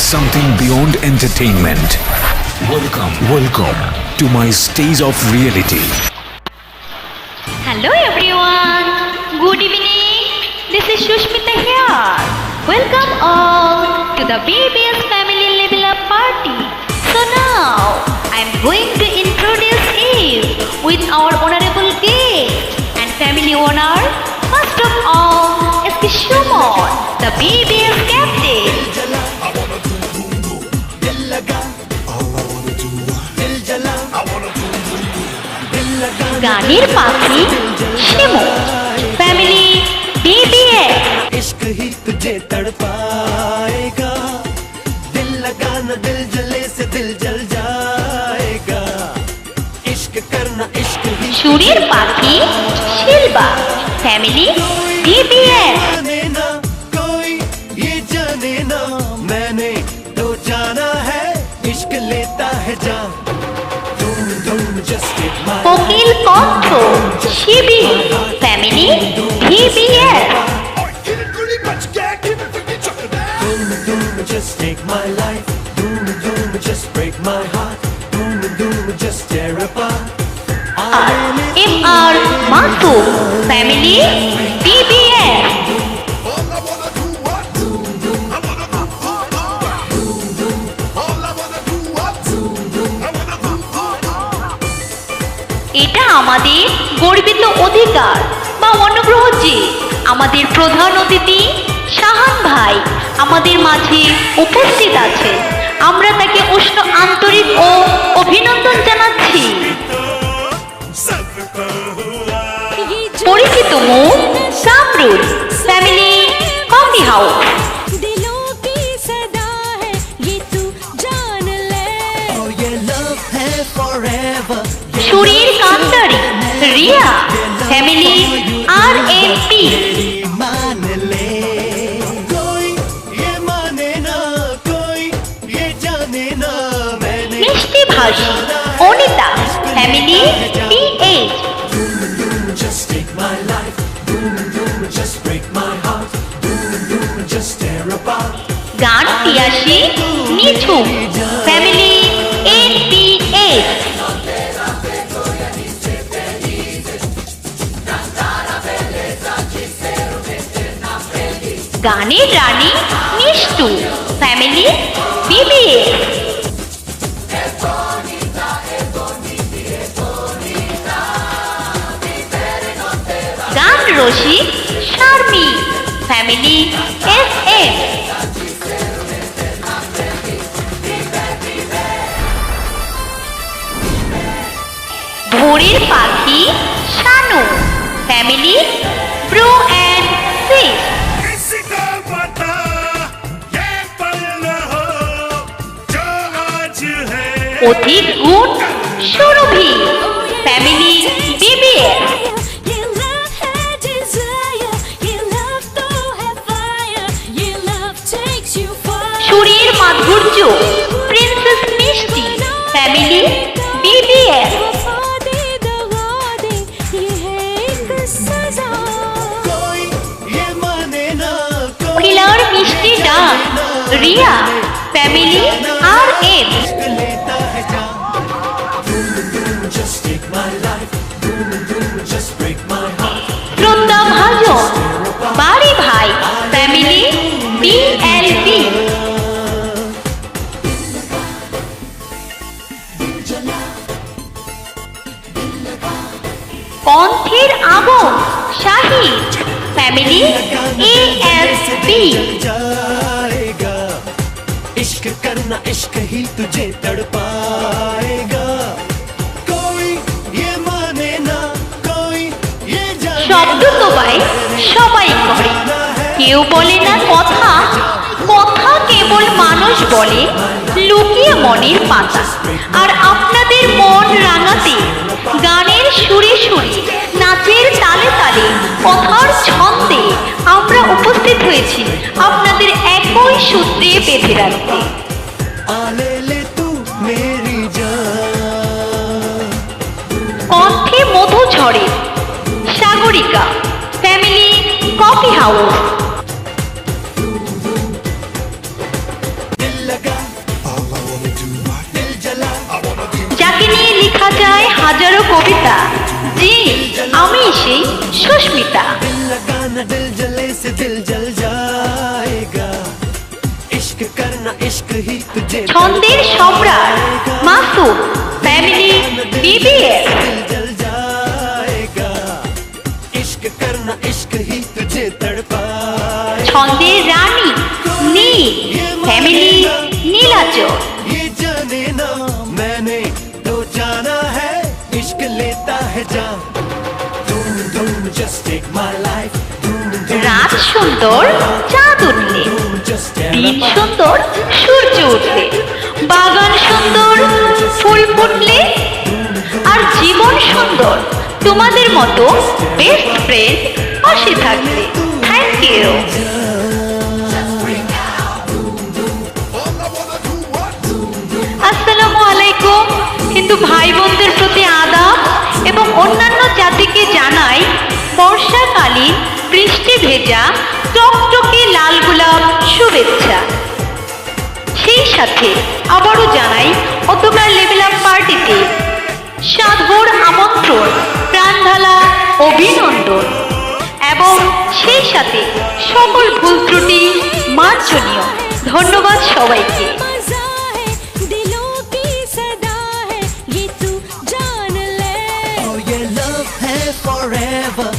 something beyond entertainment. Welcome to my stage of reality. Hello everyone, good evening. This is Shushmita here. Welcome all to the BBS Family Level Up Party. So now I am going to introduce Eve with our honorable guest and family owner. First of all, SK Shumon, the BBS captain. গানের পাখি Shimu family BBS इश्क ही तुझे तड़पाएगा दिल लगाना दिल जले से दिल जल जाएगा इश्क करना इश्क ही সুরের পাখি শিলবা ফ্যামিলি BBS जाने ना कोई ये जाने ना मैंने तो जाना है इश्क लेता है जान तुम just take my কোকিল কণ্ঠ শিবি family BBS Just take my life, doom, just break my heart, doom, just tear apart. MR মাসু ফ্যামিলি BBS এটা আমাদের গর্বিত অধিকার বা অনুগ্রহ যে আমাদের প্রধান অতিথি শাহান ভাই আমাদের মাঝে উপস্থিত আছে। আমরা তাকে উষ্ণ আন্তরিক ও অভিনন্দন জানাচ্ছি। পরিচিত মুখ কামরুল ফ্যামিলি কফি হাউস সুরের কান্তারি রিয়া ফ্যামিলি RMP মিষ্টি ভাষী Anita family PH Just take my life, just break my heart, just tear apart. গান পিয়াসী নিঝু ফ্যামিলি NPS গানের রানী মিষ্টু ফ্যামিলি BBS গান রসিক শারমি ফ্যামিলি SM ভোরের পাখি Shanu family bro and sis किसी को पता ये पल न हो जो आज है অধিক গুণ সুরভি ফ্যামিলি BBS সুরের মাধুর্য প্রিন্সেস মিষ্টি ফ্যামিলি BBS कोई ये माने ना মহিলার মিষ্টি ডাক রিয়া ফ্যামিলি RM लेता है जान just take my life, just break my heart. Brinda ভাজন বাড়ি ভাই ফ্যামিলি BLB কণ্ঠের আগুন শাহিদ ফ্যামিলি ASB जाएगा इश्क करना इश्क ही तुझे तड़पाएगा कोई ये माने ना कोई ये শব্দ সবাই সবাই করে কেউ বলে না কথা কথা কেবল মানুষ বলে লুকিয়ে মনের পাতা আর আপনাদের মন রাঙাতে গানের সুরে সুরে নাচের তালে তালে কথার ছন্দে আমরা উপস্থিত হয়েছি আপনাদের একই সূত্রে বেঁধে রাখতে आले ले तू मेरी जान কণ্ঠে মধু ঝরে সাগরিকা ফ্যামিলি কফি হাউস হাজারো কবিতা। জি, আমি সেই সুস্মিতা। दिल लगाना दिल जले से दिल जल जाएगा इश्क करना इश्क ही तुझे ছন্দের সম্রাট মাসুম, ফ্যামিলি বিবিএস। दिल जल जाएगा इश्क करना इश्क ही तुझे तड़पाए ছন্দের রানী নীল, ফ্যামিলি নীলাচল। ये जाने ना मैंने तो जाना है इश्क लेता है जान धूम धूम just take my life धूम धूम রাত সুন্দর চাঁদ উঠলে, धूम just দিন সুন্দর সূর্য উঠলে, বাগান সুন্দর ফুল ফুটলে, আর জীবন সুন্দর তোমাদের মতো বেস্ট ফ্রেন্ড পাশে থাকলে। Thank you. আসসালামু আলাইকুম। হিন্দু ভাই বোনদের প্রতি আদাব এবং অন্যান্য জাতিকে জানাই বর্ষাকালীন বৃষ্টি ভেজা টকটকে লাল গোলাপ শুভেচ্ছা। সেই সাথে আবারও জানাই অতকার লেভেল আপ পার্টিতে সাধুর আমন্ত্রণ, প্রাণঢালা অভিনন্দন এবং সেই সাথে সকল ভুল ত্রুটি মার্জনীয়। ধন্যবাদ সবাইকে। मजा है दिलों की सदा है ये तू जान ले Oh, ये love है forever